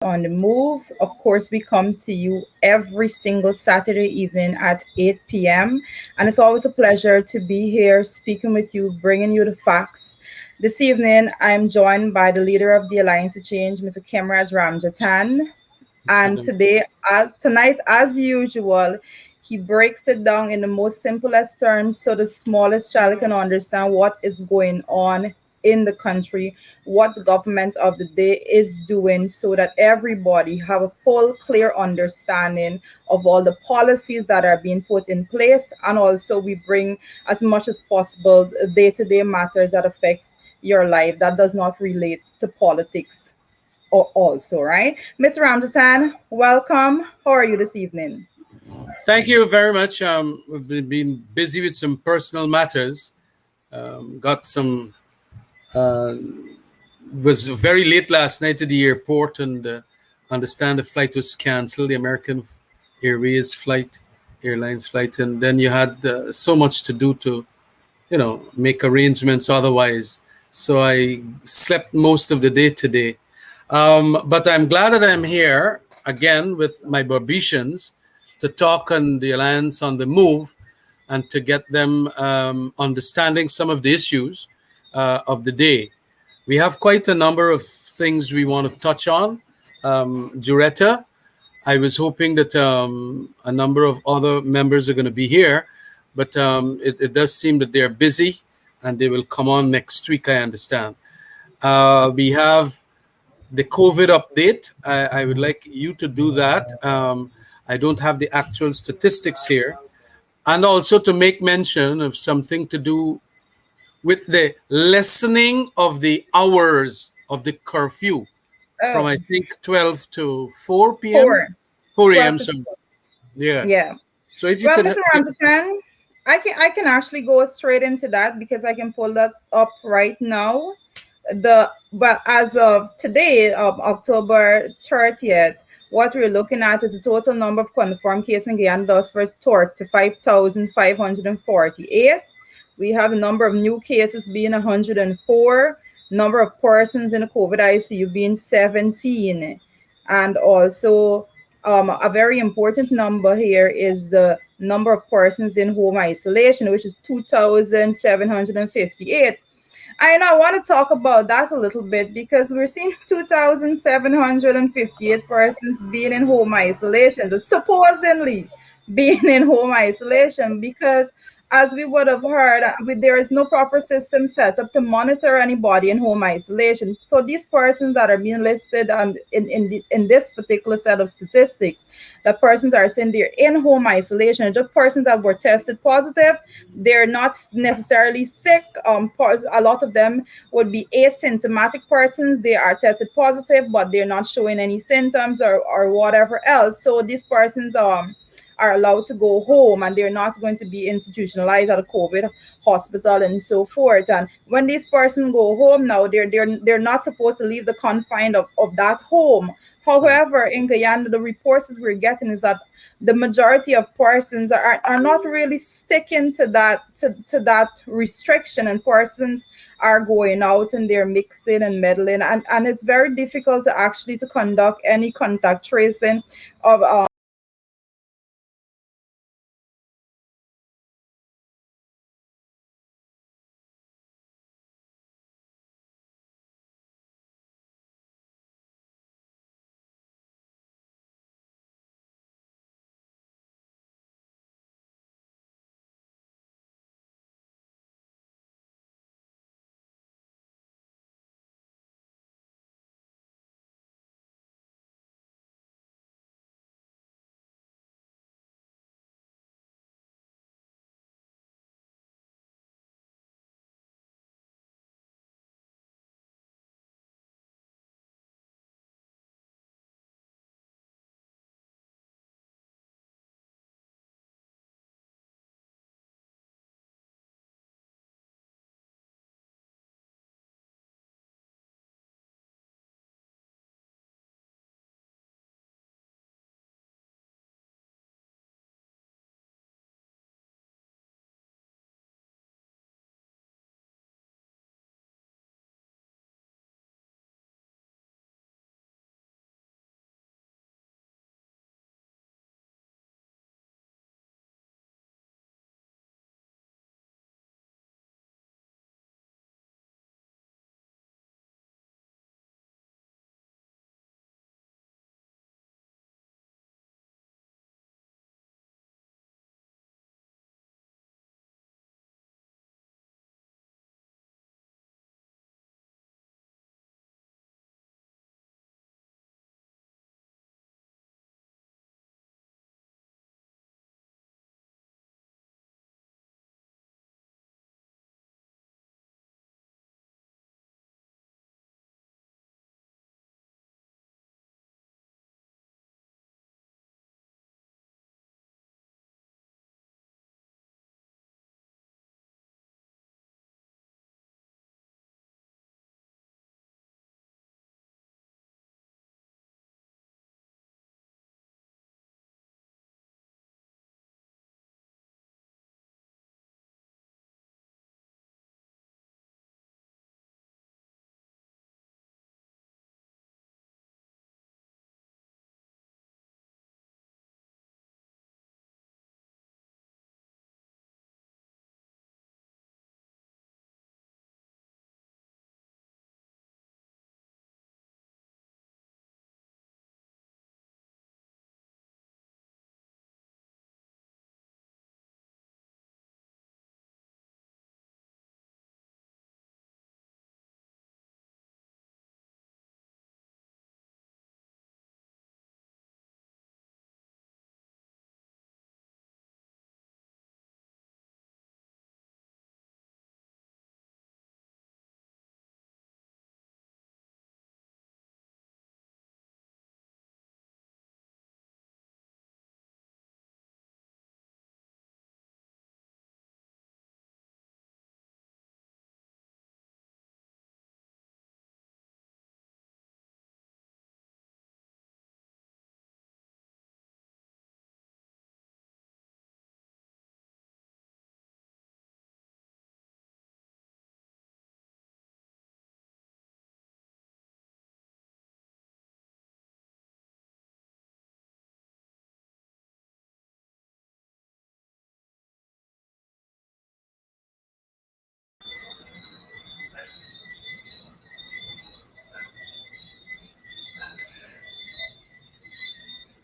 on the Move. Of course, we come to you every single Saturday evening at 8 p.m. And it's always a pleasure to be here speaking with you, bringing you the facts. This evening, I'm joined by the leader of the Alliance to Change, Mr. Kemraj Ramjatan. And Good. tonight, as usual, he breaks it down in the most simplest terms so the smallest child can understand what is going on in the country, what the government of the day is doing, so that everybody have a full, clear understanding of all the policies that are being put in place. And also we bring as much as possible day-to-day matters that affect your life that does not relate to politics also, right? Mr. Ramjatan, welcome. How are you this evening? Thank you very much. We've been busy with some personal matters. Got some. Uh, was very late last night at the airport, and understand the flight was cancelled. The American Airways flight, airlines flight, and then you had so much to do to, make arrangements otherwise. So I slept most of the day today. But I'm glad that I'm here again with my Barbicians to talk on the Alliance on the Move and to get them understanding some of the issues of the day. We have quite a number of things we want to touch on. Juretta, I was hoping that a number of other members are going to be here, but it does seem that they're busy and they will come on next week, I understand. We have the COVID update. I would like you to do that. I don't have the actual statistics here. And also to make mention of something to do with the lessening of the hours of the curfew from, Oh, I think, 12 to 4 p.m. four, 4 12 a.m. to So, yeah. yeah. So if you Well, could, Mr. Ramjatan, I can actually go straight into that because I can pull that up right now. But as of today, October 30th, what we're looking at is the total number of confirmed cases in Guyana thus far soared to 5,548. We have a number of new cases being 104, number of persons in the COVID ICU being 17, and also a very important number here is the number of persons in home isolation, which is 2,758. I want to talk about that a little bit because we're seeing 2,758 persons being in home isolation, supposedly being in home isolation, because as we would have heard, there is no proper system set up to monitor anybody in home isolation. So these persons that are being listed in this particular set of statistics, the persons are saying they're in home isolation, the persons that were tested positive, they're not necessarily sick. A lot of them would be asymptomatic persons. They are tested positive, but they're not showing any symptoms or whatever else. So these persons are allowed to go home and they're not going to be institutionalized at a COVID hospital and so forth. And when these persons go home now, they're not supposed to leave the confine of that home. However, in Guyana, the reports that we're getting is that the majority of persons are not really sticking to that restriction, and persons are going out and they're mixing and meddling, and it's very difficult to actually to conduct any contact tracing of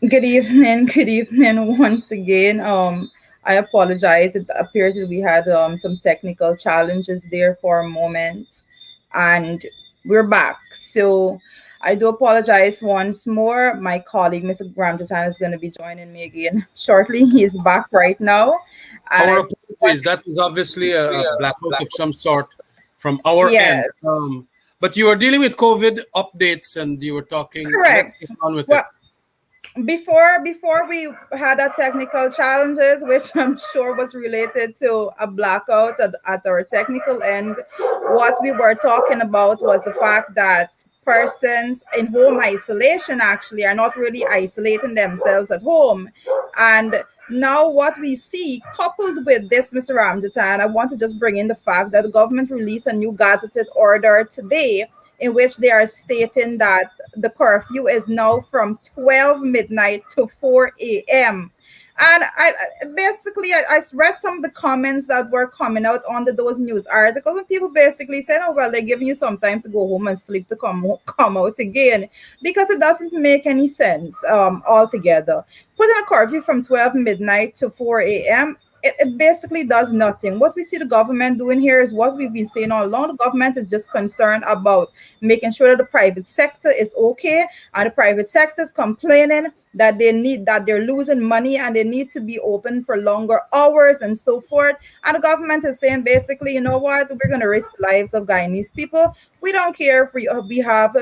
Good evening once again. I apologize. It appears that we had some technical challenges there for a moment, and we're back. So I do apologize once more. My colleague, Mr. Ramjatan, is going to be joining me again shortly. He's back right now, and Our I want apologies. That was obviously a blackout of some sort from our end. yes, But you were dealing with COVID updates and you were talking. Let's correct. get on with Well, it. before we had our technical challenges, which I'm sure was related to a blackout at our technical end, what we were talking about was the fact that persons in home isolation actually are not really isolating themselves at home. And now what we see coupled with this, Mr. Ramjatan, I want to just bring in the fact that the government released a new gazetted order today in which they are stating that the curfew is now from 12 midnight to 4 a.m. And I read some of the comments that were coming out under those news articles, and people basically said, "Oh well, they're giving you some time to go home and sleep to come out again," because it doesn't make any sense altogether. Putting a curfew from 12 midnight to 4 a.m. It basically does nothing. What we see the government doing here is what we've been saying all along. The government is just concerned about making sure that the private sector is okay, and the private sector is complaining that they're losing money and they need to be open for longer hours and so forth. And the government is saying basically, you know what, we're going to risk the lives of Guyanese people. We don't care if we have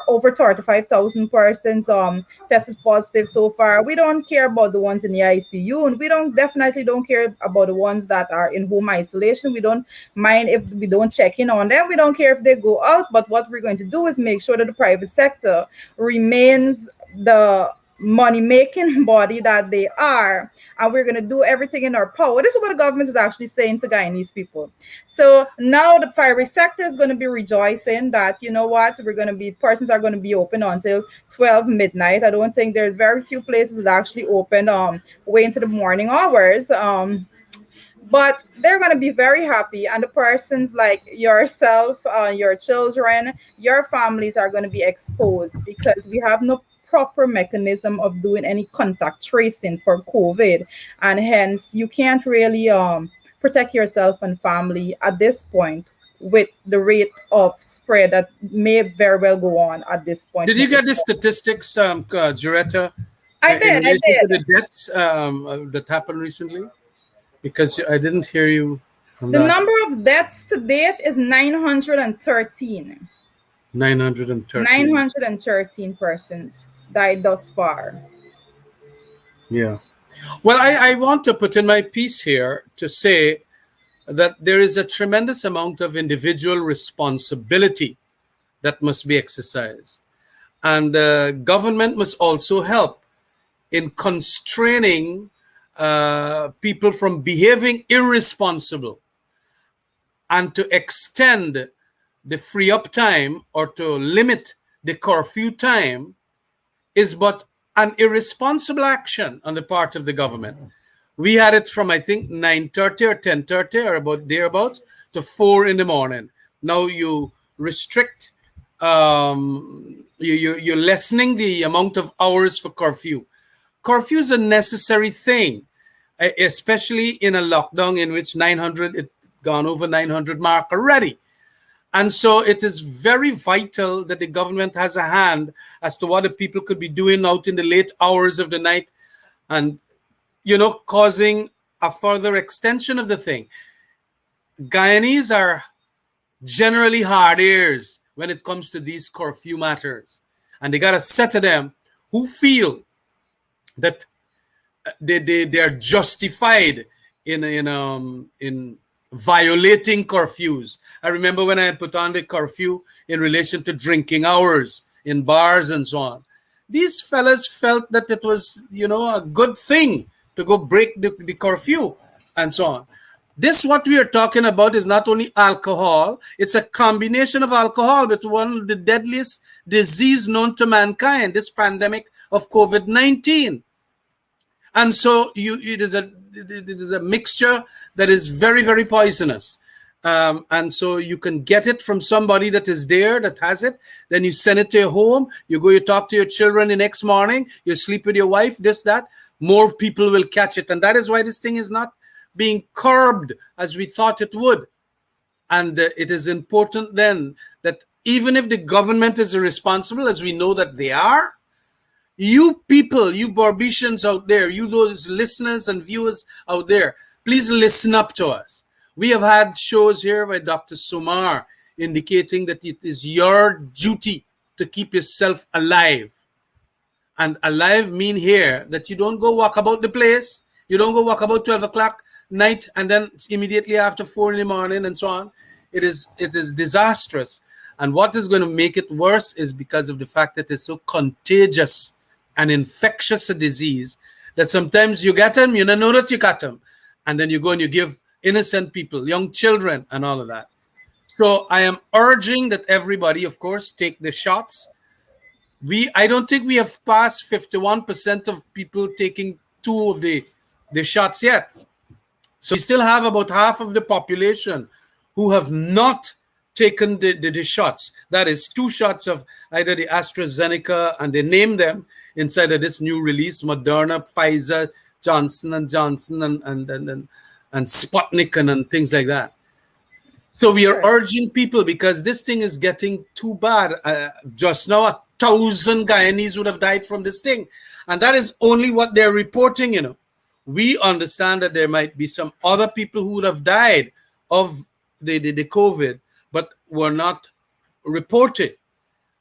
over 35,000 persons tested positive so far. We don't care about the ones in the ICU, and we definitely don't care about the ones that are in home isolation. We don't mind if we don't check in on them. We don't care if they go out. But what we're going to do is make sure that the private sector remains the money making body that they are, and we're going to do everything in our power. This is what the government is actually saying to Guyanese people. So now the private sector is going to be rejoicing that, you know what, persons are going to be open until 12 midnight. I don't think there's very few places that actually open way into the morning hours. But they're going to be very happy, and the persons like yourself, your children, your families are going to be exposed because we have no proper mechanism of doing any contact tracing for COVID, and hence you can't really protect yourself and family at this point with the rate of spread that may very well go on at this point. Did you get the statistics, Juretta, I in did, I relation to did. the deaths that happened recently? Because I didn't hear you on The that. number of deaths to date is 913. 913. 913 persons died thus far. Yeah. Well, I want to put in my piece here to say that there is a tremendous amount of individual responsibility that must be exercised. And government must also help in constraining people from behaving irresponsible, and to extend the free up time or to limit the curfew time is but an irresponsible action on the part of the government. We had it from, I think, 9:30 or 10:30 or about thereabouts to 4 in the morning. Now you restrict, you're lessening the amount of hours for curfew. Curfew is a necessary thing, especially in a lockdown in which 900, it gone over 900 mark already. And so it is very vital that the government has a hand as to what the people could be doing out in the late hours of the night, and, causing a further extension of the thing. Guyanese are generally hard ears when it comes to these curfew matters. And they got a set of them who feel that they're justified in violating curfews. I remember when I had put on the curfew in relation to drinking hours in bars and so on. These fellas felt that it was, a good thing to go break the curfew and so on. This, what we are talking about, is not only alcohol, it's a combination of alcohol with one of the deadliest disease known to mankind, this pandemic of COVID-19. And so it is a mixture that is very, very poisonous. And so you can get it from somebody that is there, that has it. Then you send it to your home. You go, you talk to your children the next morning. You sleep with your wife, this, that. More people will catch it. And that is why this thing is not being curbed as we thought it would. And it is important then that even if the government is responsible, as we know that they are, you people, you Barbicians out there, you those listeners and viewers out there, please listen up to us. We have had shows here by Dr. Sumar indicating that it is your duty to keep yourself alive. And alive mean here that you don't go walk about the place. You don't go walk about 12 o'clock night and then immediately after 4 in the morning and so on. It is disastrous. And what is going to make it worse is because of the fact that it's so contagious and infectious a disease that sometimes you get them, you don't know that you got them. And then you go and you give innocent people, young children, and all of that. So I am urging that everybody, of course, take the shots. I don't think we have passed 51% of people taking 2 of the shots yet. So we still have about half of the population who have not taken the shots. That is 2 shots of either the AstraZeneca, and they name them inside of this new release, Moderna, Pfizer, Johnson & Johnson, and Sputnik and things like that. So we are urging people, because this thing is getting too bad. Just now, 1,000 Guyanese would have died from this thing. And that is only what they're reporting, you know. We understand that there might be some other people who would have died of the COVID, but were not reported.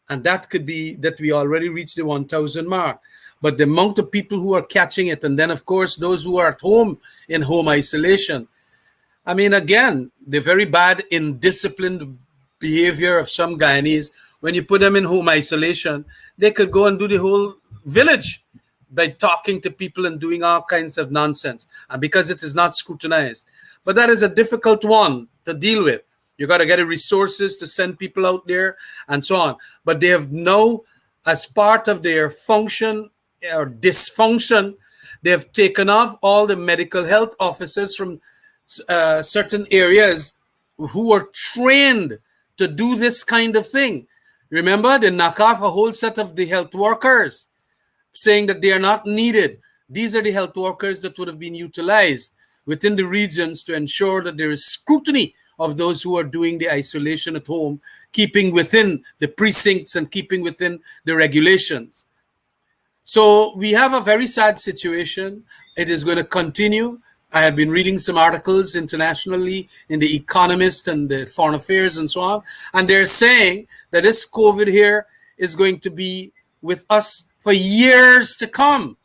And that could be that we already reached the 1,000 mark. But the amount of people who are catching it, and then, of course, those who are at home in home isolation. I mean, again, the very bad, indisciplined behavior of some Guyanese. When you put them in home isolation, they could go and do the whole village by talking to people and doing all kinds of nonsense, and because it is not scrutinized. But that is a difficult one to deal with. You got to get the resources to send people out there and so on. But they have now, as part of their function or dysfunction, they have taken off all the medical health officers from certain areas who are trained to do this kind of thing. Remember, they knock off a whole set of the health workers, saying that they are not needed. These are the health workers that would have been utilized within the regions to ensure that there is scrutiny of those who are doing the isolation at home, keeping within the precincts and keeping within the regulations. So we have a very sad situation. It is going to continue. I have been reading some articles internationally in The Economist and the Foreign Affairs and so on, and they're saying that this COVID here is going to be with us for years to come.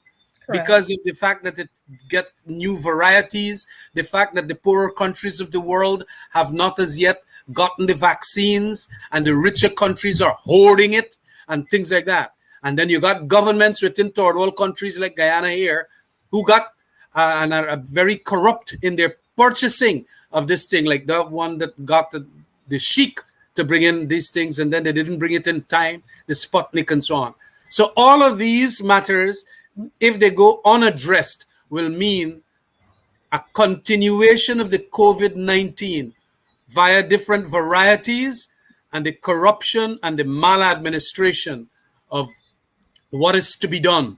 Correct. Because of the fact that it get new varieties, the fact that the poorer countries of the world have not as yet gotten the vaccines, and the richer countries are hoarding it and things like that. And then you got governments within third world countries like Guyana here who got and are very corrupt in their purchasing of this thing, like the one that got the sheik to bring in these things, and then they didn't bring it in time, the Sputnik and so on. So all of these matters, if they go unaddressed, will mean a continuation of the COVID-19 via different varieties, and the corruption and the maladministration of what is to be done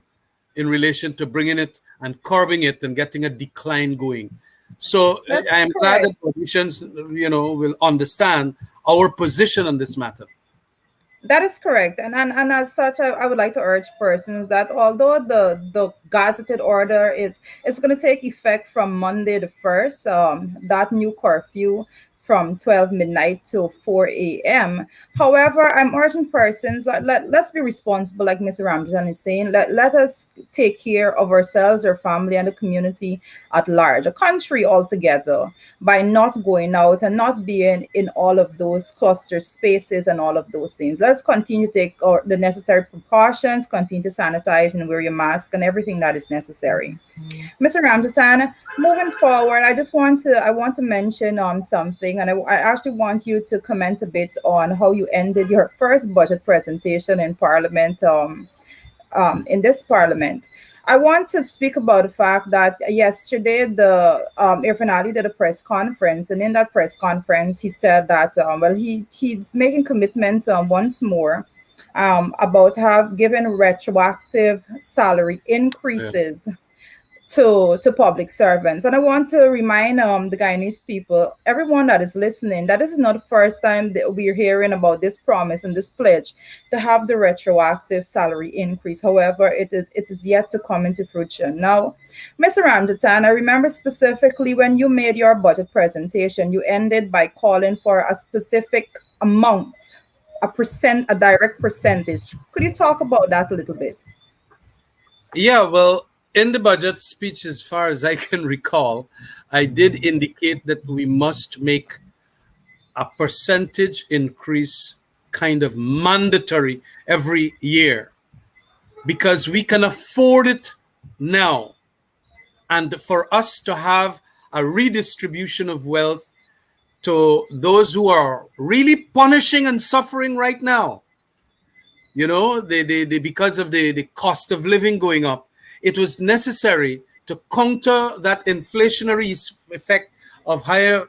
in relation to bringing it and curbing it and getting a decline going. So I am glad that politicians, will understand our position on this matter. That is correct. And as such, I would like to urge persons that although the gazetted order it's going to take effect from Monday the 1st, that new curfew from 12 midnight to 4 a.m. However, I'm urging persons that let's be responsible, like Mr. Ramjan is saying. Let us take care of ourselves, our family, and the community at large, a country altogether, by not going out and not being in all of those cluster spaces and all of those things. Let's continue to take the necessary precautions, continue to sanitize and wear your mask and everything that is necessary. Mr. Ramjatan, moving forward, I want to mention something, and I actually want you to comment a bit on how you ended your first budget presentation in Parliament, in this Parliament. I want to speak about the fact that yesterday the Irfan Ali did a press conference, and in that press conference, he said that well, he's making commitments once more about have given retroactive salary Yeah. increases to public servants. And I want to remind the Guyanese people, everyone that is listening, that this is not the first time that we're hearing about this promise and this pledge to have the retroactive salary increase. However, it is yet to come into fruition. Now, Mr. Ramjatan, I remember specifically when you made your budget presentation, you ended by calling for a specific amount, a direct percentage. Could you talk about that a little bit? Yeah, well, in the budget speech, as far as I can recall, I did indicate that we must make a percentage increase kind of mandatory every year because we can afford it now. And for us to have a redistribution of wealth to those who are really punishing and suffering right now, they because of the cost of living going up, it was necessary to counter that inflationary effect of higher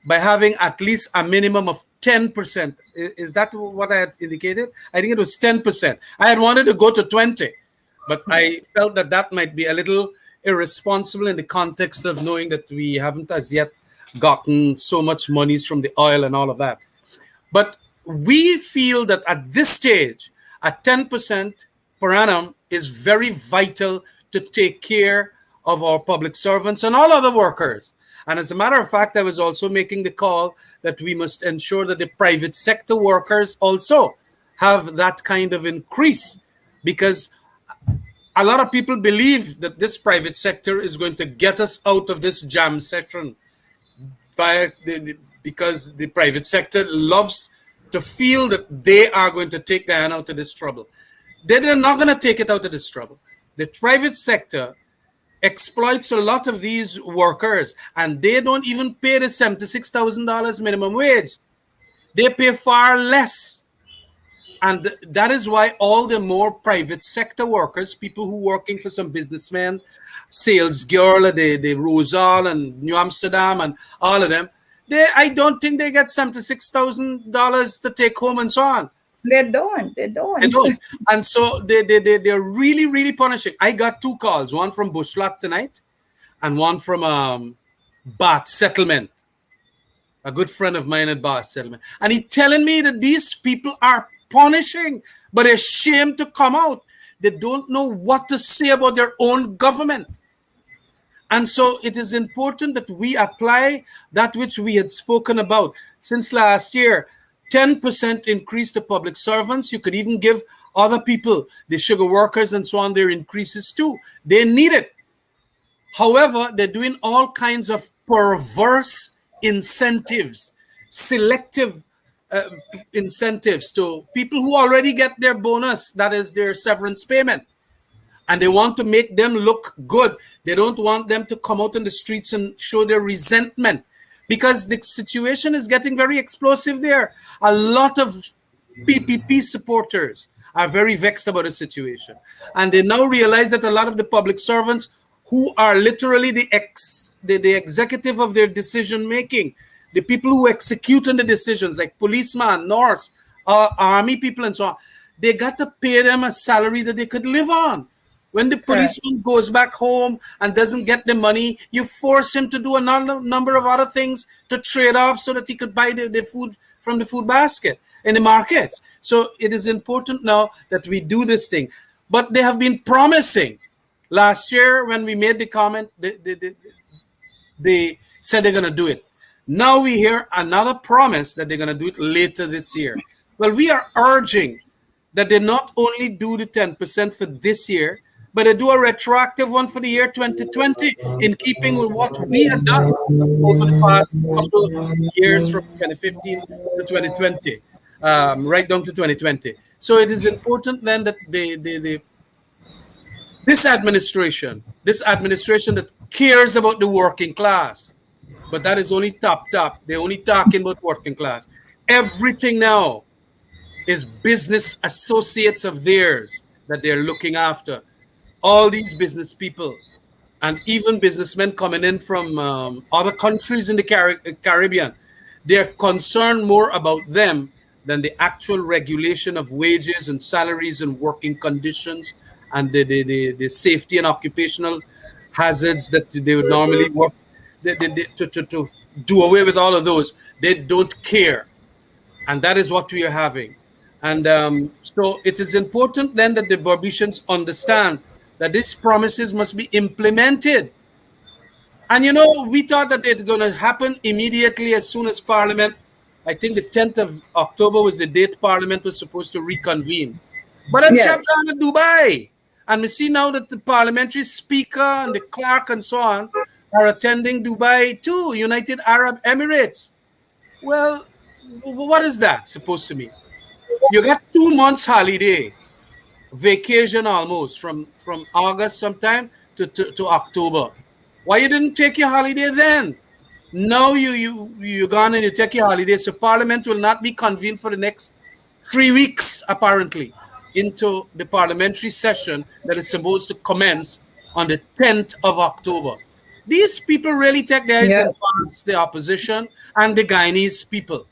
by having at least a minimum of 10%. Is that what I had indicated? I think it was 10%. I had wanted to go to 20, but I felt that that might be a little irresponsible in the context of knowing that we haven't as yet gotten so much monies from the oil and all of that. But we feel that at this stage, at 10% per annum is very vital to take care of our public servants and all other workers. And as a matter of fact, I was also making the call that we must ensure that the private sector workers also have that kind of increase, because a lot of people believe that this private sector is going to get us out of this jam session because the private sector loves to feel that they are going to take their hand out of this trouble. They're not going to take it out of this trouble. The private sector exploits a lot of these workers, and they don't even pay the $76,000 minimum wage. They pay far less. And that is why all the more private sector workers, people who are working for some businessmen, sales girl, the Rosal and New Amsterdam and all of them, I don't think they get $76,000 to take home and so on. They don't. They don't. They don't. And so they're really, really punishing. I got two calls, one from Bushlot tonight and one from Bath Settlement, a good friend of mine at Bath Settlement. And he's telling me that these people are punishing, but they're ashamed to come out. They don't know what to say about their own government. And so it is important that we apply that which we had spoken about since last year. 10% increase to public servants. You could even give other people, the sugar workers and so on, their increases too. They need it. However, they're doing all kinds of perverse incentives, selective incentives to people who already get their bonus, that is their severance payment. And they want to make them look good. They don't want them to come out in the streets and show their resentment, because the situation is getting very explosive there. A lot of PPP supporters are very vexed about the situation. And they now realize that a lot of the public servants who are literally the executive of their decision making, the people who execute on the decisions, like policemen, nurse, army people and so on, they got to pay them a salary that they could live on. When the policeman goes back home and doesn't get the money, you force him to do a number of other things to trade off so that he could buy the food from the food basket in the markets. So it is important now that we do this thing. But they have been promising. Last year, when we made the comment, they said they're going to do it. Now we hear another promise that they're going to do it later this year. Well, we are urging that they not only do the 10% for this year, but they do a retroactive one for the year 2020, in keeping with what we had done over the past couple of years from 2015 to 2020, right down to 2020. So it is important then that this administration that cares about the working class, but that is only top. They're only talking about working class. Everything now is business associates of theirs that they're looking after. all these business people and even businessmen coming in from other countries in the Caribbean, they're concerned more about them than the actual regulation of wages and salaries and working conditions and the safety and occupational hazards that they would normally work. To do away with all of those, they don't care. And that is what we are having. And so it is important then that the Barbicians understand that these promises must be implemented. And we thought that it's going to happen immediately as soon as Parliament, I think the 10th of October was the date Parliament was supposed to reconvene. But I'm Yes. down to Dubai. And we see now that the parliamentary speaker and the clerk and so on are attending Dubai too, United Arab Emirates. Well, what is that supposed to mean? You got 2 months holiday, vacation almost from August sometime to October. Why you didn't take your holiday then? Now you gone and you take your holiday. So Parliament will not be convened for the next 3 weeks apparently into the parliamentary session that is supposed to commence on the 10th of October. These people really take their eyes Yes. advance the opposition and the Guyanese people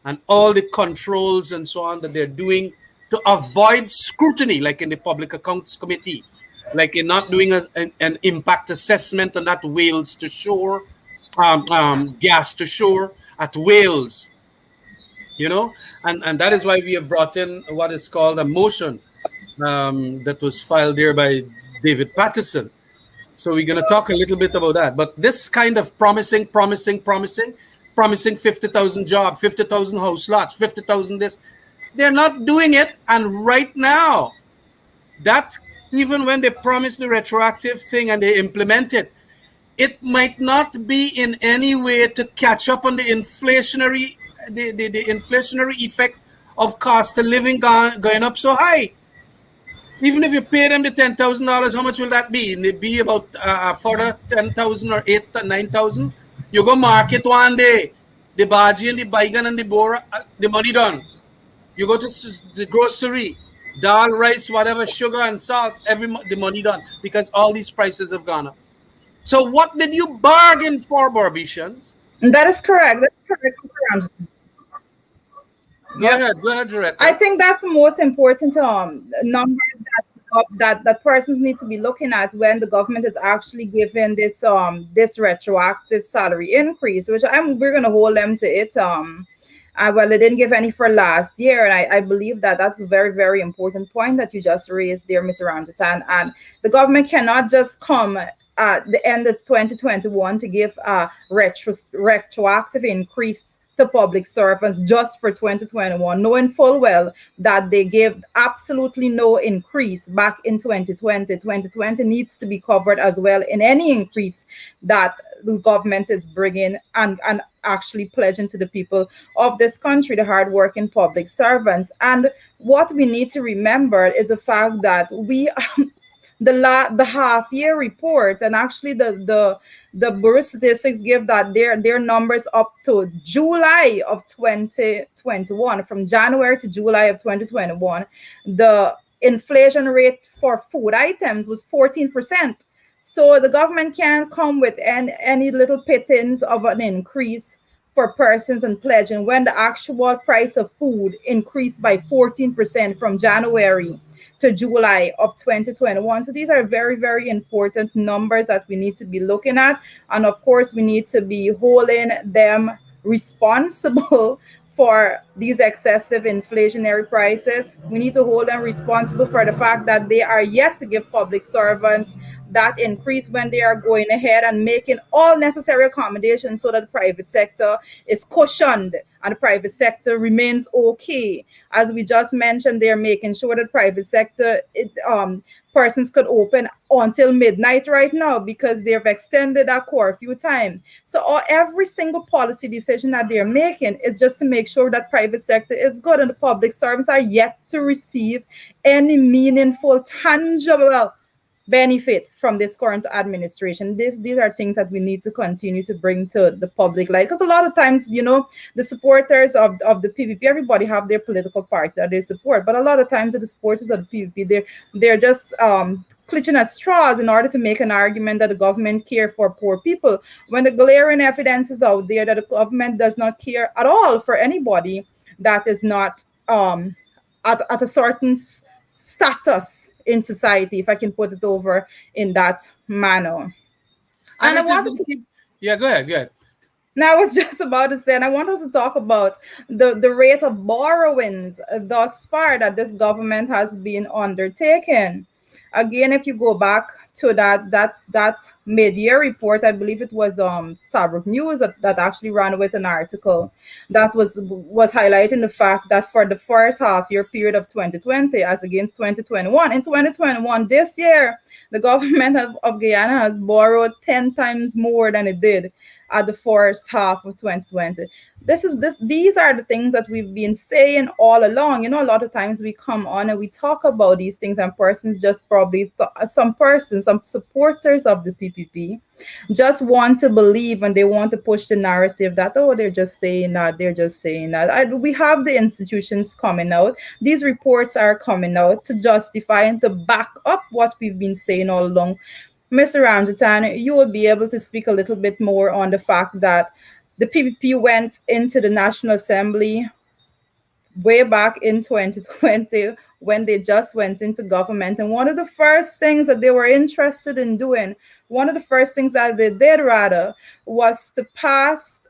and all the controls and so on that they're doing to avoid scrutiny, like in the Public Accounts Committee, like in not doing an impact assessment on that Wales to shore, gas to shore at Wales, and that is why we have brought in what is called a motion that was filed there by David Patterson. So we're going to talk a little bit about that. But this kind of promising 50,000 jobs, 50,000 house lots, 50,000 this, they're not doing it. And right now, that even when they promise the retroactive thing and they implement it, it might not be in any way to catch up on the inflationary effect of cost of living going up so high. Even if you pay them the $10,000, how much will that be? And it be about further 10,000 or 8,000, 9,000. You go market one day, the bhaji and the baigan and the bora, the money done. You go to the grocery, dal, rice, whatever, sugar and salt, the money done because all these prices have gone up. So what did you bargain for, Barbicians? That is correct. That's correct, Mr. Ramsey. Go ahead, Doretta. I think that's the most important numbers that persons need to be looking at when the government is actually giving this this retroactive salary increase, which we're going to hold them to it. Well, they didn't give any for last year, and I believe that that's a very, very important point that you just raised there, Mr. Ramjitan. And the government cannot just come at the end of 2021 to give a retroactive increase to public servants just for 2021, knowing full well that they gave absolutely no increase back in 2020. 2020 needs to be covered as well in any increase that the government is bringing and actually pledging to the people of this country, the hardworking public servants. And what we need to remember is the fact that we the half year report and actually the Bureau Statistics give that their numbers up to July of 2021, from January to July of 2021, the inflation rate for food items was 14%. So the government can't come with any little pittance of an increase for persons and pledging when the actual price of food increased by 14% from January to July of 2021. So these are very, very important numbers that we need to be looking at. And of course, we need to be holding them responsible for these excessive inflationary prices. We need to hold them responsible for the fact that they are yet to give public servants that increase when they are going ahead and making all necessary accommodations so that the private sector is cushioned and the private sector remains okay. As we just mentioned, they're making sure that private sector persons could open until midnight right now because they've extended that curfew time. So every single policy decision that they're making is just to make sure that private sector is good and the public servants are yet to receive any meaningful, tangible benefit from this current administration. These are things that we need to continue to bring to the public light, because a lot of times, the supporters of the PPP, everybody have their political party that they support, but a lot of times the supporters of the PPP, they're just clutching at straws in order to make an argument that the government care for poor people, when the glaring evidence is out there that the government does not care at all for anybody that is not at a certain status in society, if I can put it over in that manner. And And I it is wanted to indeed. Yeah, go ahead. Go ahead. now, I was just about to say, and I want us to talk about the rate of borrowings thus far that this government has been undertaking. Again, if you go back to that mid-year report, I believe it was Fabric News that actually ran with an article that was highlighting the fact that for the first half year period of 2020 as against 2021, in 2021 this year, the government of Guyana has borrowed 10 times more than it did at the first half of 2020. These are the things that we've been saying all along. You know, a lot of times we come on and we talk about these things, and persons just probably some supporters of the PPP just want to believe, and they want to push the narrative that, oh, they're just saying that, they're just saying that. We have the institutions coming out, these reports are coming out to justify and to back up what we've been saying all along. Mr. Ramjatan, you will be able to speak a little bit more on the fact that the PPP went into the National Assembly way back in 2020 when they just went into government. And one of the first things that they were interested in doing, one of the first things that they did rather, was to pass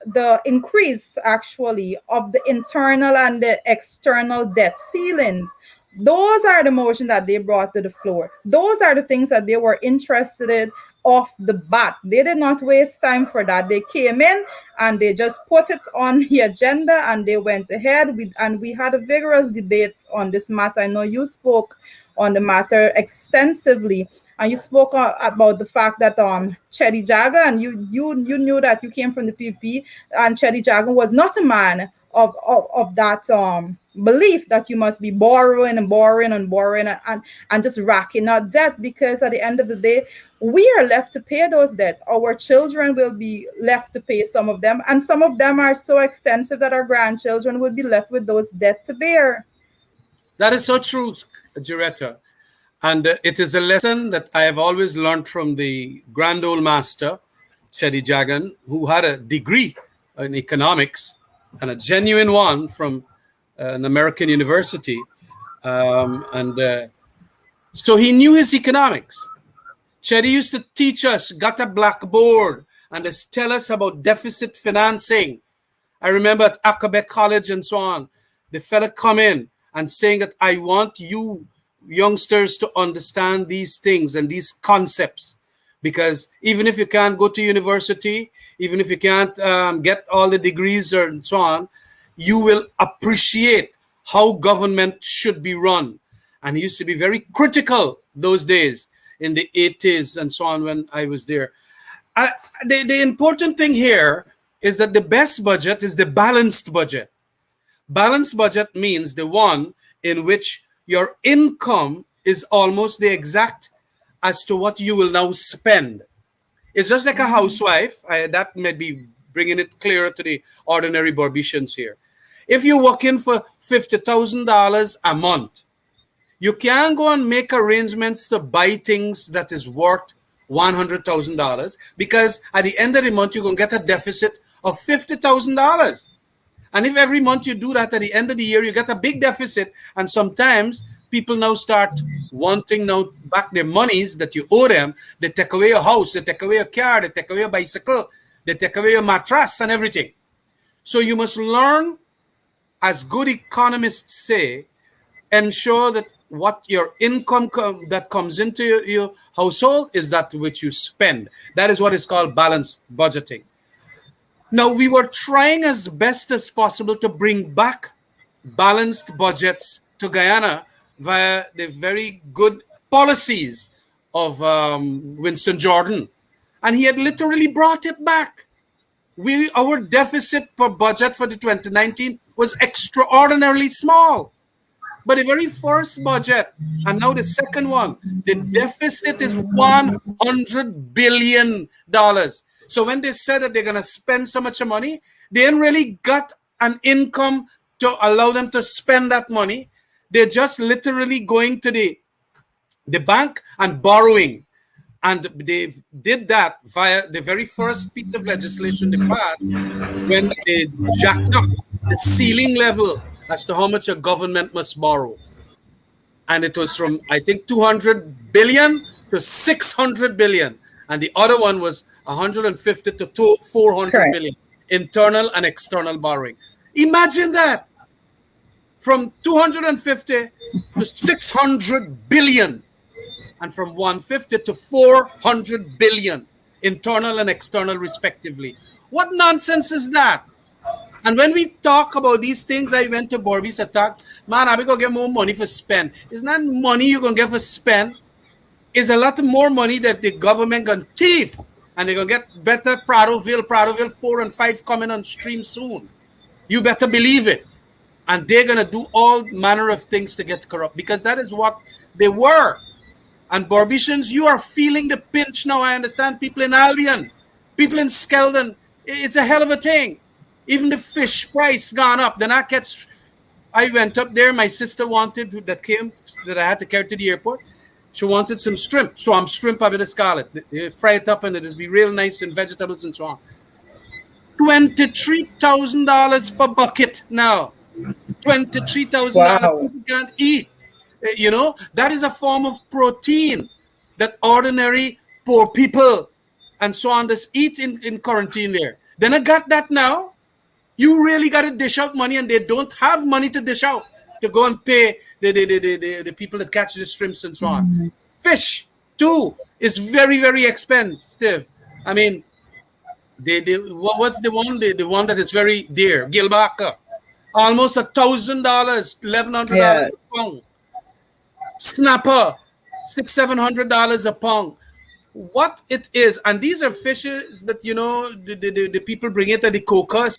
the increase actually of the internal and the external debt ceilings. Those are the motion that they brought to the floor. Those are the things that they were interested in off the bat. They did not waste time for that. They came in and they just put it on the agenda and they went ahead with, and we had a vigorous debate on this matter. I know you spoke on the matter extensively, and you spoke about the fact that Cheddi Jagan, and you knew that you came from the PP, and Cheddi Jagan was not a man of that belief that you must be borrowing and borrowing and borrowing and just racking up debt, because at the end of the day, we are left to pay those debt. Our children will be left to pay some of them, and some of them are so extensive that our grandchildren will be left with those debt to bear. That is so true, Jaretta. And it is a lesson that I have always learned from the grand old master, Cheddi Jagan, who had a degree in economics and a genuine one from an American university. So he knew his economics. Cheddi used to teach us, got a blackboard, and just tell us about deficit financing. I remember at Akabek College and so on, the fella come in and saying that I want you youngsters to understand these things and these concepts, because even if you can't go to university, even if you can't get all the degrees and so on, you will appreciate how government should be run. And he used to be very critical those days in the 80s and so on when I was there. The important thing here is that the best budget is the balanced budget. Balanced budget means the one in which your income is almost the exact as to what you will now spend. It's just like a housewife. That may be bringing it clearer to the ordinary Barbicians here. If you work in for $50,000 a month, you can go and make arrangements to buy things that is worth $100,000, because at the end of the month, you're going to get a deficit of $50,000. And if every month you do that, at the end of the year, you get a big deficit. And sometimes people now start wanting now back their monies that you owe them. They take away your house, they take away your car, they take away your bicycle, they take away your mattress and everything. So you must learn, as good economists say, ensure that what your income that comes into your household is that which you spend. That is what is called balanced budgeting. Now, we were trying as best as possible to bring back balanced budgets to Guyana via the very good policies of Winston Jordan. And he had literally brought it back. Our deficit per budget for the 2019 was extraordinarily small. But the very first budget, and now the second one, the deficit is $100 billion. So when they said that they're going to spend so much money, they didn't really got an income to allow them to spend that money. They're just literally going to the the bank and borrowing. And they did that via the very first piece of legislation they passed when they jacked up the ceiling level as to how much a government must borrow. And it was from, I think, 200 billion to 600 billion. And the other one was 150 to 400 Correct. billion, internal and external borrowing. Imagine that, from 250 to 600 billion, and from 150 to 400 billion, internal and external respectively. What nonsense is that? And when we talk about these things, I went to Borby's attack. Man, I'm going to get more money for spend. It's not money you're going to get for spend. It's a lot more money that the government going to thief. And they're going to get better Pradoville 4 and 5 coming on stream soon. You better believe it. And they're going to do all manner of things to get corrupt, because that is what they were. And Borbicians, you are feeling the pinch now. I understand people in Albion, people in Skeldon. It's a hell of a thing. Even the fish price gone up. Then I went up there. My sister wanted, that I had to carry to the airport. She wanted some shrimp. So I'm shrimp over the scarlet. They fry it up and it'll be real nice, and vegetables and so on. $23,000 per bucket now. $23,000 Wow. people can't eat. You know, that is a form of protein that ordinary poor people and so on just eat in quarantine there. Then I got that now. You really got to dish out money, and they don't have money to dish out to go and pay the people that catch the shrimps and so on. Fish, too, is very, very expensive. I mean, what's the one that is very dear? Gilbaka. Almost $1,000, $1,100 Yes. a pound. Snapper, $600-$700 a pound. What it is, and these are fishes that the people bring it at the cocos.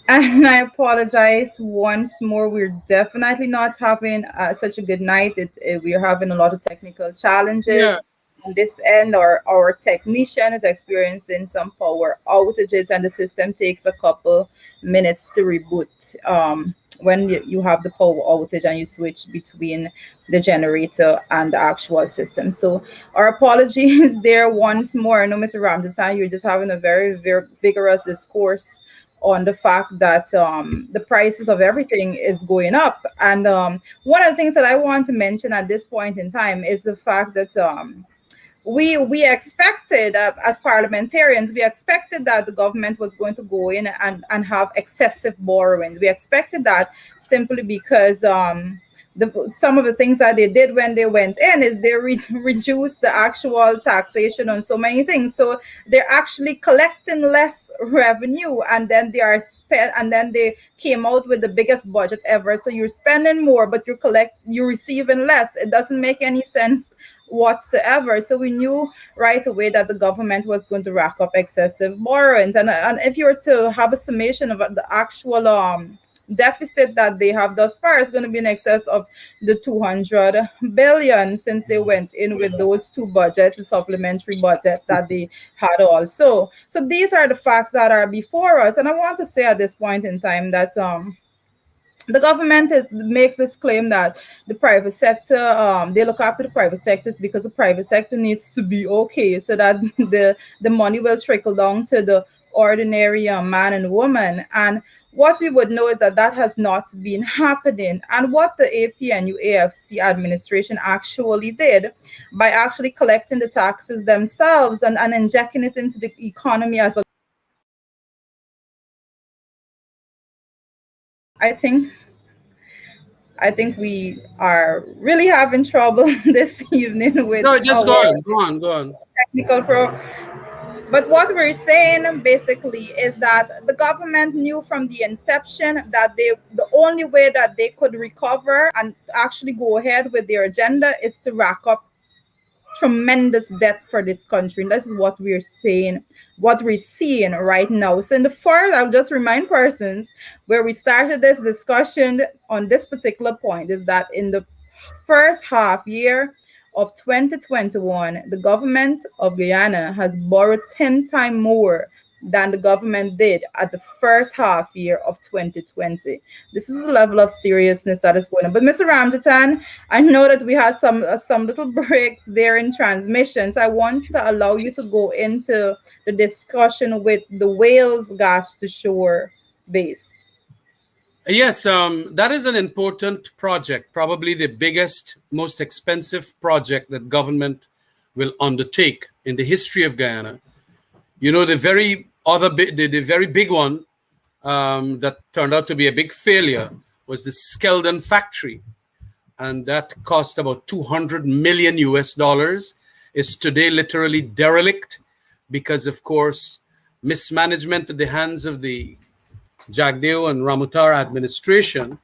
And I apologize once more. We're definitely not having such a good night. We're having a lot of technical Yeah. challenges on this end. Our technician is experiencing some power outages, and the system takes a couple minutes to reboot. When you have the power outage and you switch between the generator and the actual system. So, our apologies there once more. No, Mr. Ramjasan, you're just having a very, very vigorous discourse on the fact that the prices of everything is going up. And one of the things that I want to mention at this point in time is the fact that we expected, as parliamentarians, we expected that the government was going to go in and have excessive borrowings. We expected that simply because some of the things that they did when they went in is they reduced the actual taxation on so many things. So they're actually collecting less revenue, and then they are spent, and then they came out with the biggest budget ever. So you're spending more, but you're receiving less. It doesn't make any sense whatsoever. So we knew right away that the government was going to rack up excessive borrowings. And if you were to have a summation of the actual deficit that they have thus far, is going to be in excess of the 200 billion, since they went in with those two budgets, the supplementary budget that they had also. So these are the facts that are before us. And I want to say at this point in time that the government makes this claim that the private sector, they look after the private sectors because the private sector needs to be okay, so that the money will trickle down to the ordinary man and woman. And what we would know is that that has not been happening. And what the APNU AFC administration actually did by actually collecting the taxes themselves and injecting it into the economy as a, I think I think we are really having trouble this evening with No, just go our on, go on, go on. technical pro. But what we're saying basically is that the government knew from the inception that the only way that they could recover and actually go ahead with their agenda is to rack up tremendous debt for this country. And this is what we're saying, what we're seeing right now. So in the first, I'll just remind persons where we started this discussion on this particular point is that in the first half year of 2021, the government of Guyana has borrowed 10 times more than the government did at the first half year of 2020. This is the level of seriousness that is going on. But Mr. Ramjatan, I know that we had some little breaks there in transmissions. I want to allow you to go into the discussion with the Wales gas to shore base. Yes, that is an important project, probably the biggest, most expensive project that government will undertake in the history of Guyana. You know, the very big one that turned out to be a big failure was the Skeldon factory, and that cost about 200 million US dollars. Is today literally derelict because, of course, mismanagement at the hands of the Jagdeo and Ramutar administration,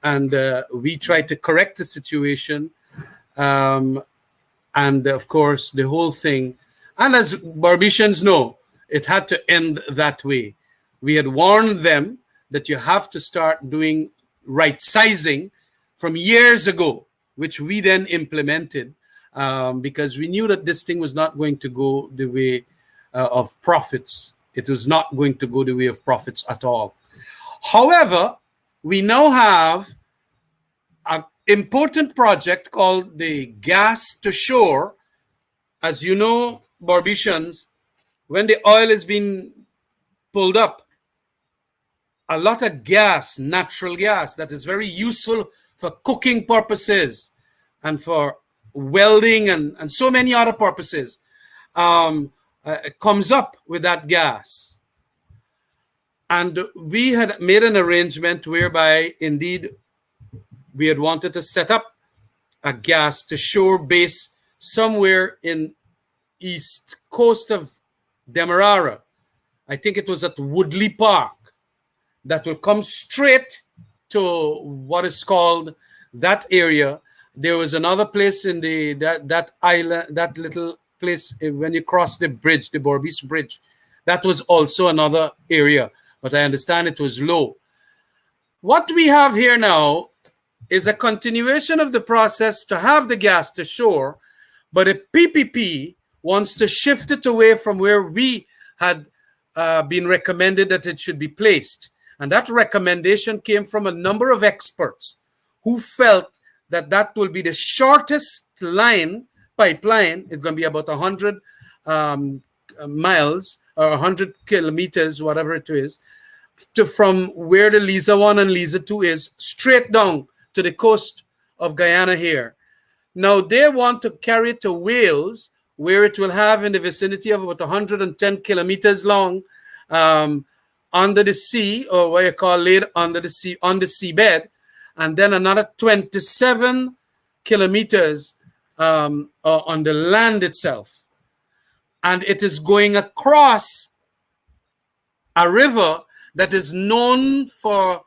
and we tried to correct the situation, and of course the whole thing. And as Barbicians know, it had to end that way. We had warned them that you have to start doing right sizing from years ago, which we then implemented because we knew that this thing was not going to go the way of profits. It was not going to go the way of profits at all. However, we now have an important project called the Gas to Shore. As you know, Barbicians, when the oil is being pulled up, a lot of gas, natural gas, that is very useful for cooking purposes and for welding and so many other purposes, comes up with that gas. And we had made an arrangement whereby, indeed, we had wanted to set up a gas to shore base somewhere in east coast of Demerara. I think it was at Woodley Park, that will come straight to what is called that area. There was another place in that island, that little place when you cross the bridge, the Borbice Bridge. That was also another area. but I understand it was low. What we have here now is a continuation of the process to have the gas to shore, but a PPP wants to shift it away from where we had been recommended that it should be placed. And that recommendation came from a number of experts who felt that that will be the shortest pipeline. It's going to be about 100 miles or 100 kilometers, whatever it is, from where the Liza 1 and Liza 2 is, straight down to the coast of Guyana here. Now, they want to carry it to Wales, where it will have in the vicinity of about 110 kilometers long, under the sea, or what you call laid under the sea, on the seabed, and then another 27 kilometers on the land itself. And it is going across a river that is known for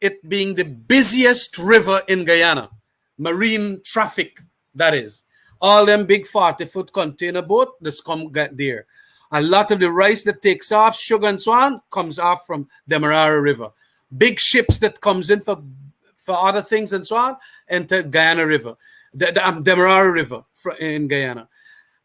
it being the busiest river in Guyana. Marine traffic, that is. All them big 40-foot container boat, just come get there. A lot of the rice that takes off, sugar and so on, comes off from Demerara River. Big ships that comes in for other things and so on, enter Guyana River, the Demerara River in Guyana.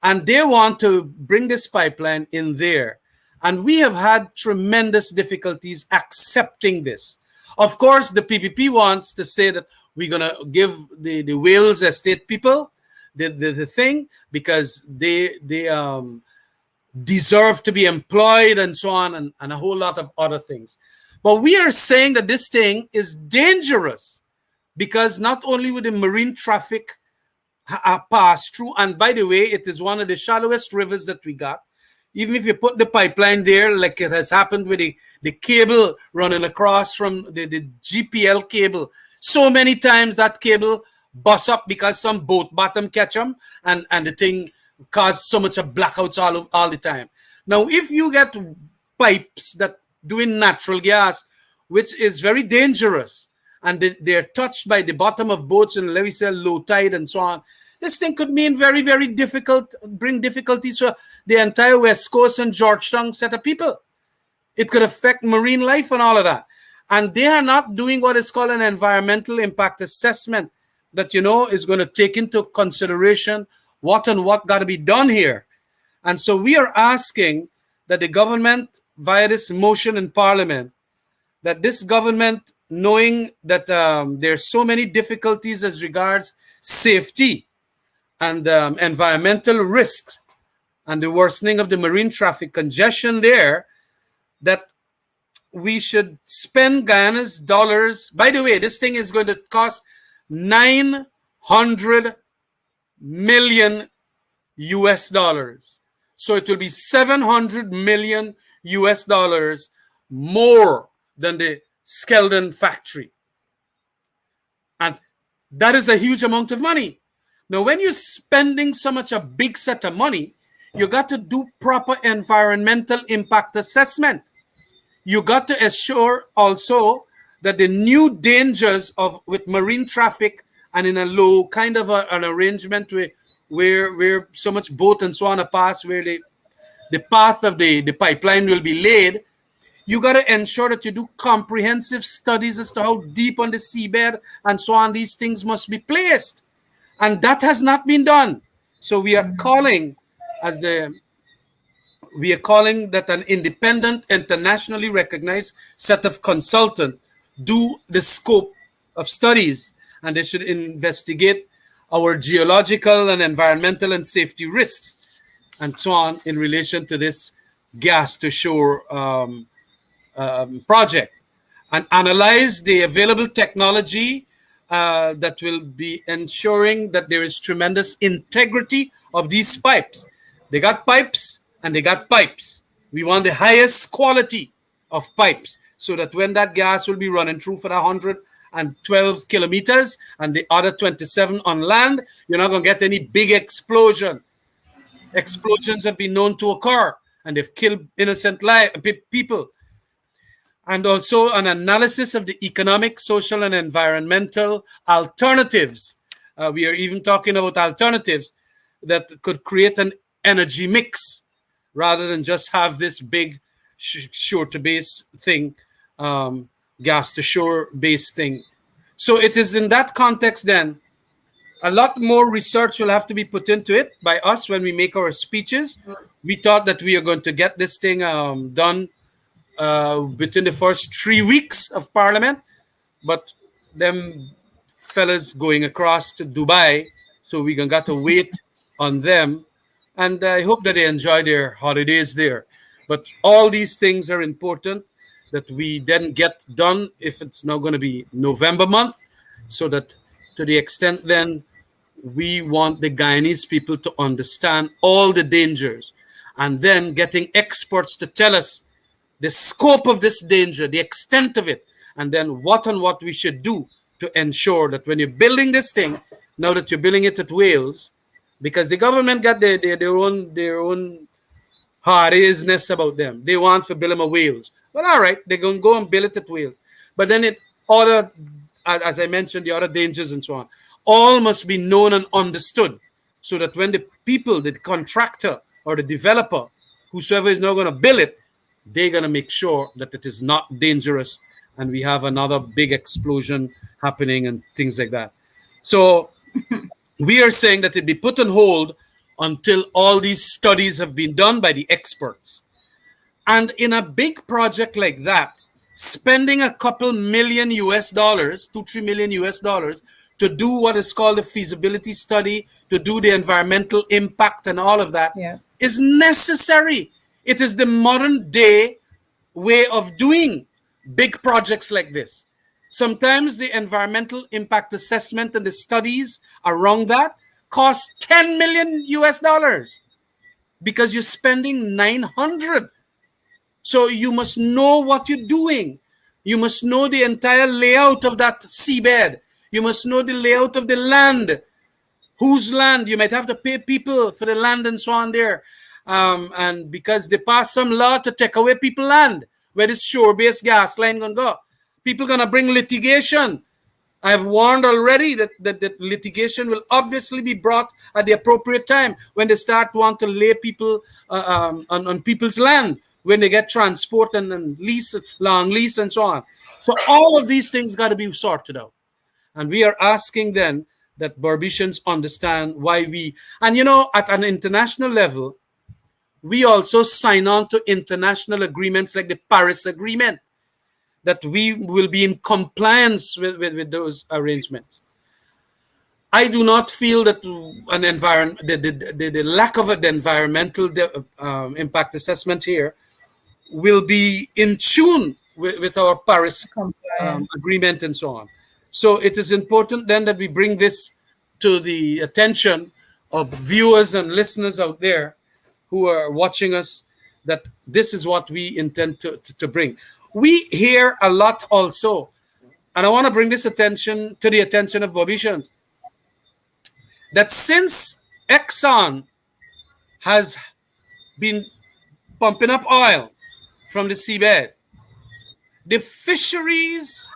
And they want to bring this pipeline in there. And we have had tremendous difficulties accepting this. Of course, the PPP wants to say that we're going to give the Wales estate people the thing because they deserve to be employed and so on, and a whole lot of other things. But we are saying that this thing is dangerous because not only would the marine traffic pass through, and by the way, it is one of the shallowest rivers that we got. Even if you put the pipeline there, like it has happened with the cable running across from the GPL cable, so many times that cable bust up because some boat bottom catch them, and the thing cause so much of blackouts all the time. Now, if you get pipes that doing natural gas, which is very dangerous, and they're touched by the bottom of boats and let me say low tide and so on, this thing could mean very, very difficult, bring difficulties to the entire West Coast and Georgetown set of people. It could affect marine life and all of that. And they are not doing what is called an environmental impact assessment that, is going to take into consideration what got to be done here. And so we are asking that the government, via this motion in Parliament, that this government, knowing that there are so many difficulties as regards safety and environmental risks and the worsening of the marine traffic congestion there, that we should spend Guyana's dollars. By the way, this thing is going to cost $900 million US dollars. So it will be $700 million US dollars more than the Skeldon factory. And that is a huge amount of money. Now, when you're spending so much a big set of money, you got to do proper environmental impact assessment. You got to assure also that the new dangers with marine traffic and in a low kind of an arrangement where so much boat and so on a pass, where the path of the pipeline will be laid, you got to ensure that you do comprehensive studies as to how deep on the seabed and so on these things must be placed. And that has not been done. So we are calling that an independent, internationally recognized set of consultants do the scope of studies, and they should investigate our geological and environmental and safety risks and so on in relation to this gas to shore project, and analyze the available technology that will be ensuring that there is tremendous integrity of these pipes. They got pipes and they got pipes. We want the highest quality of pipes so that when that gas will be running through for 112 kilometers and the other 27 on land, you're not going to get any big explosion. Explosions have been known to occur and they've killed innocent people. And also an analysis of the economic, social, and environmental alternatives. We are even talking about alternatives that could create an energy mix rather than just have this big shore to base thing, gas to shore base thing. So it is in that context then a lot more research will have to be put into it by us when we make our speeches. We thought that we are going to get this thing done within the first 3 weeks of Parliament, but them fellas going across to Dubai, so we're gonna got to wait on them. And I hope that they enjoy their holidays there. But all these things are important that we then get done if it's now going to be November month, so that to the extent then we want the Guyanese people to understand all the dangers, and then getting experts to tell us the scope of this danger, the extent of it, and then what we should do to ensure that when you're building this thing, now that you're building it at Wales, because the government got their own hard-isness about them. They want to build them a Wales. Well, all right, they're going to go and build it at Wales. But then as I mentioned, the other dangers and so on, all must be known and understood, so that when the people, the contractor or the developer, whosoever is now going to build it, they're going to make sure that it is not dangerous and we have another big explosion happening and things like that. So we are saying that it be put on hold until all these studies have been done by the experts. And in a big project like that, spending a couple million US dollars, $2-3 million US dollars, to do what is called a feasibility study, to do the environmental impact and all of that, is necessary. It is the modern day way of doing big projects like this. Sometimes the environmental impact assessment and the studies around that cost 10 million US dollars because you're spending 900. So you must know what you're doing. You must know the entire layout of that seabed. You must know the layout of the land. Whose land? You might have to pay people for the land and so on there. And because they pass some law to take away people land, where this shore-based gas line gonna go. People gonna bring litigation. I've warned already that litigation will obviously be brought at the appropriate time when they start want to lay people on people's land, when they get transport and lease, long lease and so on. So all of these things got to be sorted out. And we are asking then that Barbicians understand why we, and at an international level, we also sign on to international agreements like the Paris Agreement, that we will be in compliance with those arrangements. I do not feel that the lack of the environmental impact assessment here will be in tune with our Paris agreement and so on. So it is important then that we bring this to the attention of viewers and listeners out there who are watching us, that this is what we intend to bring. We hear a lot also, and I want to bring this attention to the attention of Barbicians, that since Exxon has been pumping up oil from the seabed, the fisheries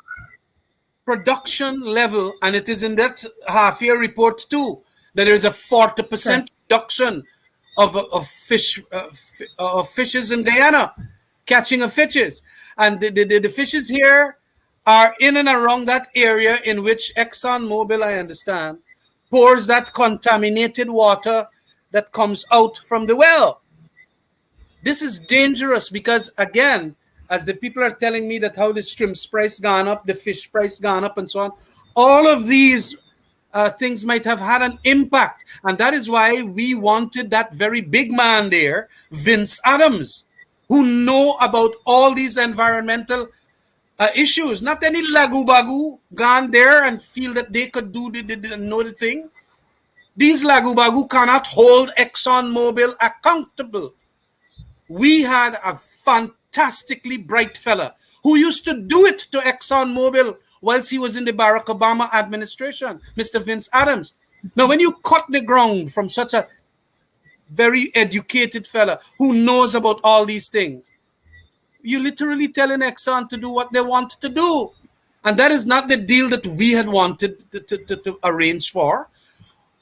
production level, and it is in that half-year report too, that there is a 40% reduction of fishes in Guyana, catching of fishes. And the fishes here are in and around that area in which ExxonMobil, I understand, pours that contaminated water that comes out from the well. This is dangerous because, again, as the people are telling me that how the shrimp price gone up, the fish price gone up and so on, all of these things might have had an impact. And that is why we wanted that very big man there, Vince Adams, who know about all these environmental issues. Not any lagu-bagu gone there and feel that they could know the thing. These lagu-bagu cannot hold ExxonMobil accountable. We had a fantastically bright fella who used to do it to ExxonMobil whilst he was in the Barack Obama administration, Mr. Vince Adams. Now, when you cut the ground from such a very educated fella who knows about all these things, you're literally telling Exxon to do what they want to do. And that is not the deal that we had wanted to arrange for.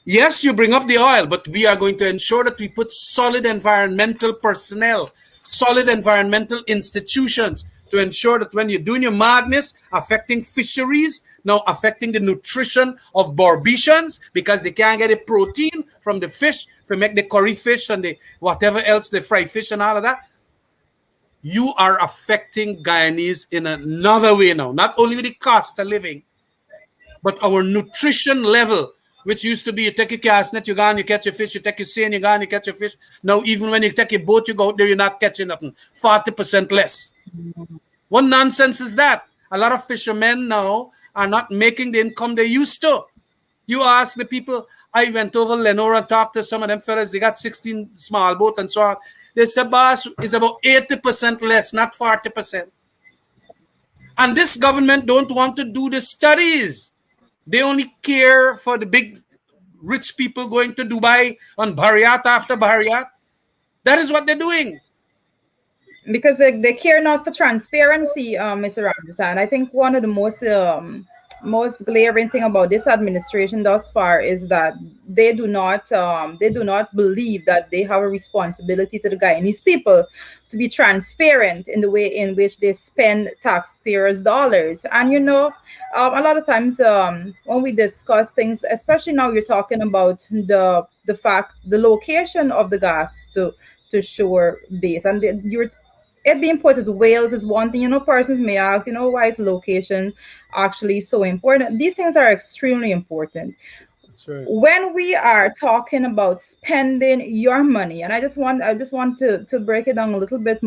Yes, you bring up the oil, but we are going to ensure that we put solid environmental personnel solid environmental institutions to ensure that when you're doing your madness, affecting fisheries, now affecting the nutrition of Barbicians because they can't get a protein from the fish to make the curry fish and the whatever else, the fry fish and all of that. You are affecting Guyanese in another way now. Not only with the cost of living, but our nutrition level, which used to be you take your cast net, you go and you catch your fish, you take your seine, you go and you catch your fish. Now, even when you take your boat, you go out there, you're not catching nothing. 40% less. What nonsense is that? A lot of fishermen now are not making the income they used to. You ask the people, I went over Lenora and talked to some of them fellas, they got 16 small boat and so on. They said, boss, is about 80% less, not 40%. And this government don't want to do the studies. They only care for the big rich people going to Dubai on Bariat after Bariat. That is what they're doing. Because they care not for transparency, Mr. Ramazan. I think one of the most glaring thing about this administration thus far is that they do not believe that they have a responsibility to the Guyanese people to be transparent in the way in which they spend taxpayers' dollars. And a lot of times when we discuss things, especially now you're talking about the location of the gas to shore base, and it being put as Wales is one thing. Persons may ask, why is location actually so important? These things are extremely important. That's right. When we are talking about spending your money, and I just want to break it down a little bit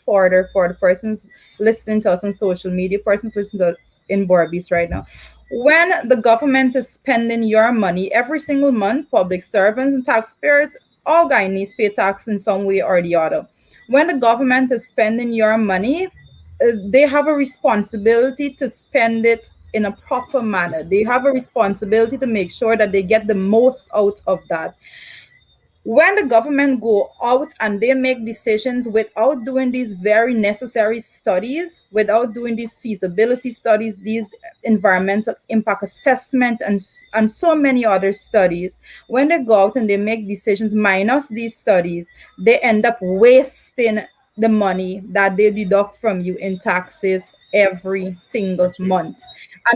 further for the persons listening to us on social media, persons listening to us in Barbados right now. When the government is spending your money every single month, public servants and taxpayers, all Guyanese pay tax in some way or the other. When the government is spending your money, they have a responsibility to spend it in a proper manner. They have a responsibility to make sure that they get the most out of that. When the government go out and they make decisions without doing these very necessary studies, without doing these feasibility studies, these environmental impact assessment, and so many other studies, when they go out and they make decisions minus these studies, they end up wasting the money that they deduct from you in taxes every single month.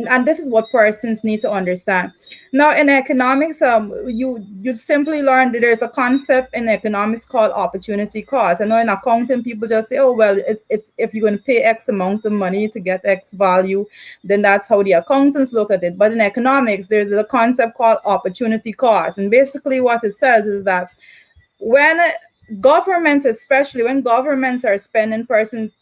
And this is what persons need to understand. Now, in economics, you simply learn that there's a concept in economics called opportunity cost. I know in accounting, people just say, oh, well, it's if you're going to pay X amount of money to get X value, then that's how the accountants look at it. But in economics, there's a concept called opportunity cost. And basically what it says is that when governments, especially when governments are spending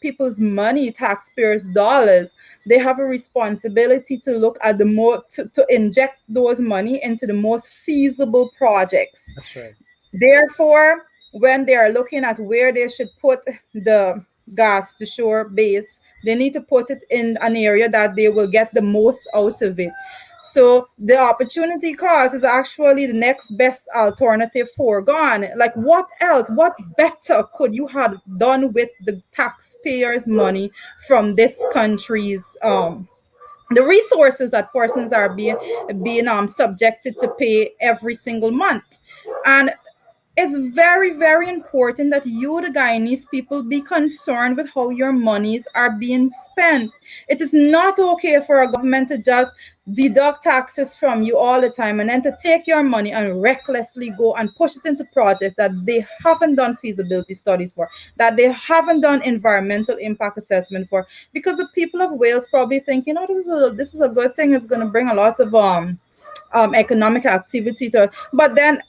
people's money, taxpayers' dollars, they have a responsibility to look at to inject those money into the most feasible projects. That's right. Therefore, when they are looking at where they should put the gas to shore base, they need to put it in an area that they will get the most out of it. So the opportunity cost is actually the next best alternative foregone. Like, what else? What better could you have done with the taxpayers' money from this country's the resources that persons are being subjected to pay every single month? And it's very, very important that you, the Guyanese people, be concerned with how your monies are being spent. It is not okay for a government to just deduct taxes from you all the time and then to take your money and recklessly go and push it into projects that they haven't done feasibility studies for, that they haven't done environmental impact assessment for. Because the people of Wales probably think, this is a good thing. It's going to bring a lot of economic activity to it. But then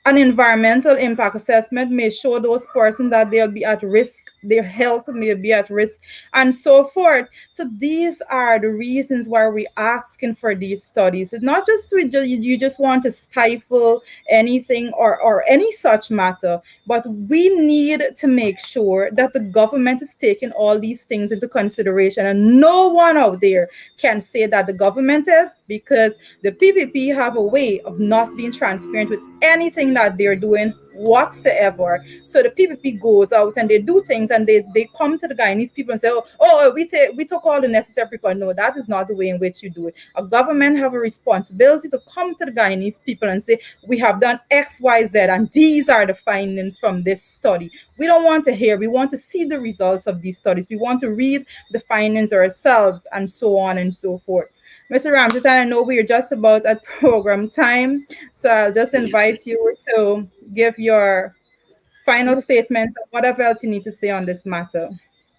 an environmental impact assessment may show those persons that they'll be at risk, their health may be at risk, and so forth. So these are the reasons why we're asking for these studies. It's not just you just want to stifle anything or any such matter, but we need to make sure that the government is taking all these things into consideration. And no one out there can say that the government is, because the PPP have a way of not being transparent with anything that they're doing whatsoever. So the PPP goes out and they do things, and they come to the Guyanese people and say, oh, we took all the necessary precautions. No, that is not the way in which you do it. A government have a responsibility to come to the Guyanese people and say, we have done X, Y, Z, and these are the findings from this study. We don't want to hear, we want to see the results of these studies. We want to read the findings ourselves, and so on and so forth. Mr. Ramcharan, I know we are just about at program time, so I'll just invite you to give your final Yes. statements and whatever else you need to say on this matter.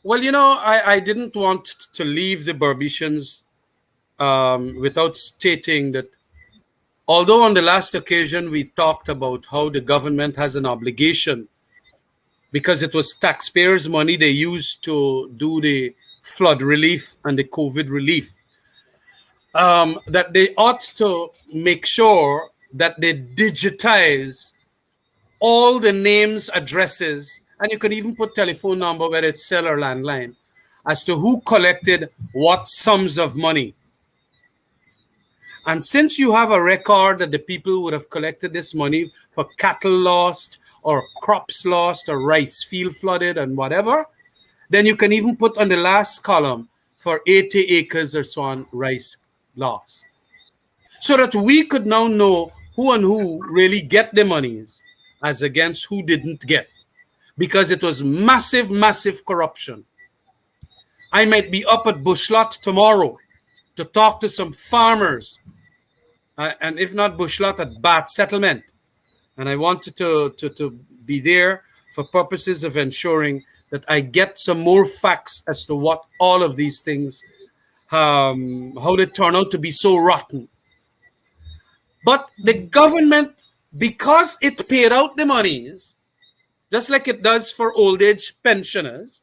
Well, I didn't want to leave the Barbicians without stating that although on the last occasion we talked about how the government has an obligation because it was taxpayers' money they used to do the flood relief and the COVID relief, that they ought to make sure that they digitize all the names, addresses, and you can even put telephone number, whether it's cell or landline, as to who collected what sums of money. And since you have a record that the people would have collected this money for cattle lost or crops lost or rice field flooded and whatever, then you can even put on the last column for 80 acres or so on rice lost. So that we could now know who and who really get the monies as against who didn't get. Because it was massive, massive corruption. I might be up at Bushlot tomorrow to talk to some farmers, and if not Bushlot, at Bat Settlement. And I wanted to be there for purposes of ensuring that I get some more facts as to what all of these things, how they turn out to be so rotten. But the government, because it paid out the monies, just like it does for old age pensioners,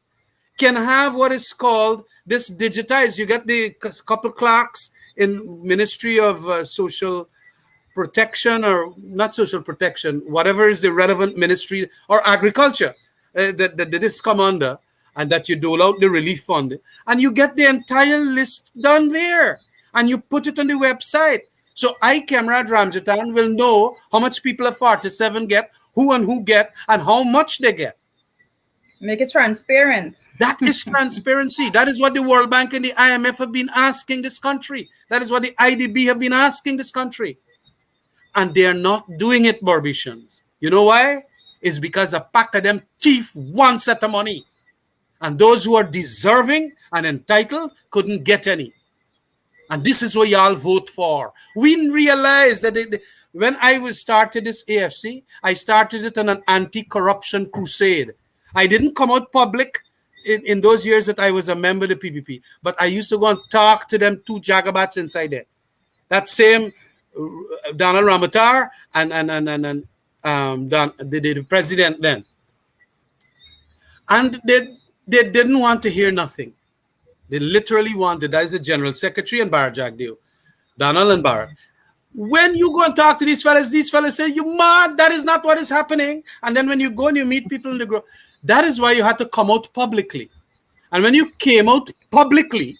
can have what is called this digitized. You get the couple clerks in Ministry of Social Protection, or not social protection, whatever is the relevant ministry, or agriculture that this come under, and that you dole out the relief fund, and you get the entire list done there, and you put it on the website. So I, Comrade Ramcharan, will know how much people of 47 get, who and who get, and how much they get. Make it transparent. That is transparency. That is what the World Bank and the IMF have been asking this country. That is what the IDB have been asking this country. And they are not doing it, Barbicians. You know why? It's because a pack of them thief one set of money. And those who are deserving and entitled couldn't get any. And this is what y'all vote for. We realize that when I started this AFC, I started it on an anti-corruption crusade. I didn't come out public in those years that I was a member of the PPP, but I used to go and talk to them two jagabats inside there. That same Donald Ramotar and the president then. And they didn't want to hear nothing. They literally wanted, that is the General Secretary and Barra Jagdeo, Donald and Barra. When you go and talk to these fellas say, you mad, that is not what is happening. And then when you go and you meet people in the group, that is why you had to come out publicly. And when you came out publicly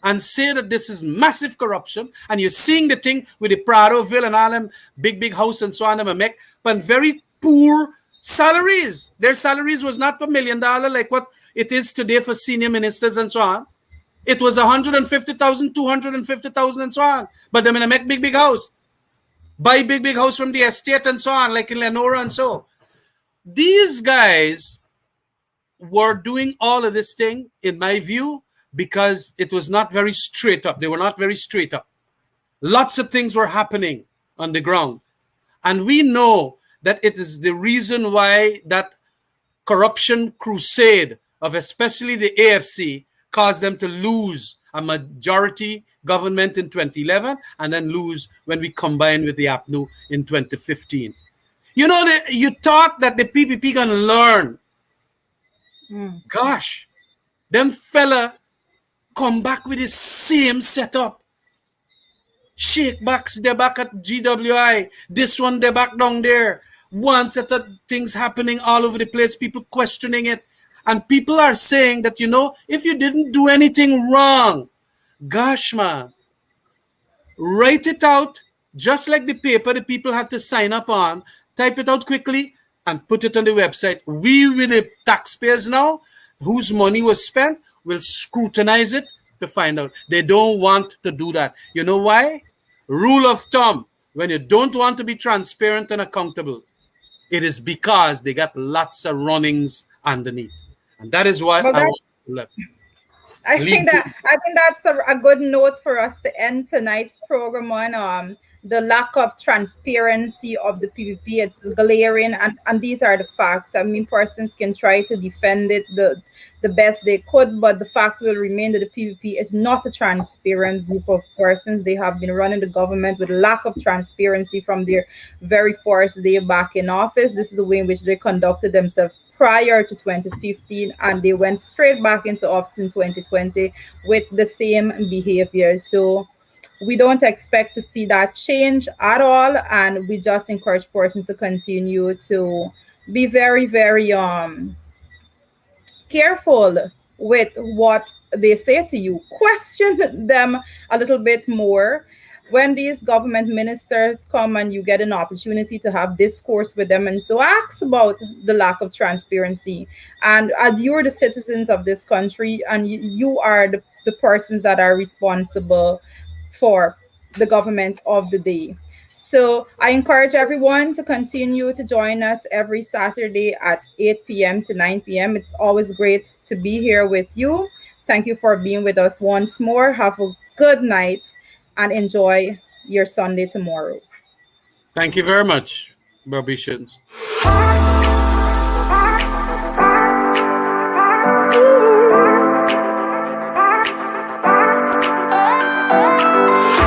and say that this is massive corruption, and you're seeing the thing with the Pradoville and all them big house and so on, them make, but very poor salaries. Their salaries was not $1 million like what it is today for senior ministers and so on. It was 150,000, 250,000 and so on. But they're going to make big house. Buy big house from the estate and so on, like in Lenora and so. These guys were doing all of this thing, in my view, because it was not very straight up. They were not very straight up. Lots of things were happening on the ground. And we know that it is the reason why that corruption crusade of especially the AFC caused them to lose a majority government in 2011 and then lose when we combined with the APNU in 2015. You know, you thought that the PPP gonna learn. Gosh, them fella come back with the same setup. Shakebacks, they're back at GWI. This one, they're back down there. One set of things happening all over the place, people questioning it. And people are saying that, you know, if you didn't do anything wrong, gosh, man, write it out just like the paper the people had to sign up on, type it out quickly, and put it on the website, we, with the taxpayers now, whose money was spent, will scrutinize it to find out. They don't want to do that. You know why? Rule of thumb, when you don't want to be transparent and accountable, it is because they got lots of runnings underneath. And that is why Well, I want that's to I leave. think that's a good note for us to end tonight's program on. The lack of transparency of the PVP. It's glaring, and these are the facts. I mean, persons can try to defend it the best they could, but the fact will remain that the PVP is not a transparent group of persons. They have been running the government with lack of transparency from their very first day back in office. This is the way in which they conducted themselves prior to 2015, and they went straight back into office in 2020 with the same behavior. So we don't expect to see that change at all, and we just encourage persons to continue to be very, very careful with what they say to you. Question them a little bit more. When these government ministers come and you get an opportunity to have discourse with them, and so ask about the lack of transparency. And you're the citizens of this country, and you are the persons that are responsible for the government of the day. So I encourage everyone to continue to join us every Saturday at 8 p.m. to 9 p.m. It's always great to be here with you. Thank you for being with us once more. Have a good night and enjoy your Sunday tomorrow. Thank you very much, Barbicians.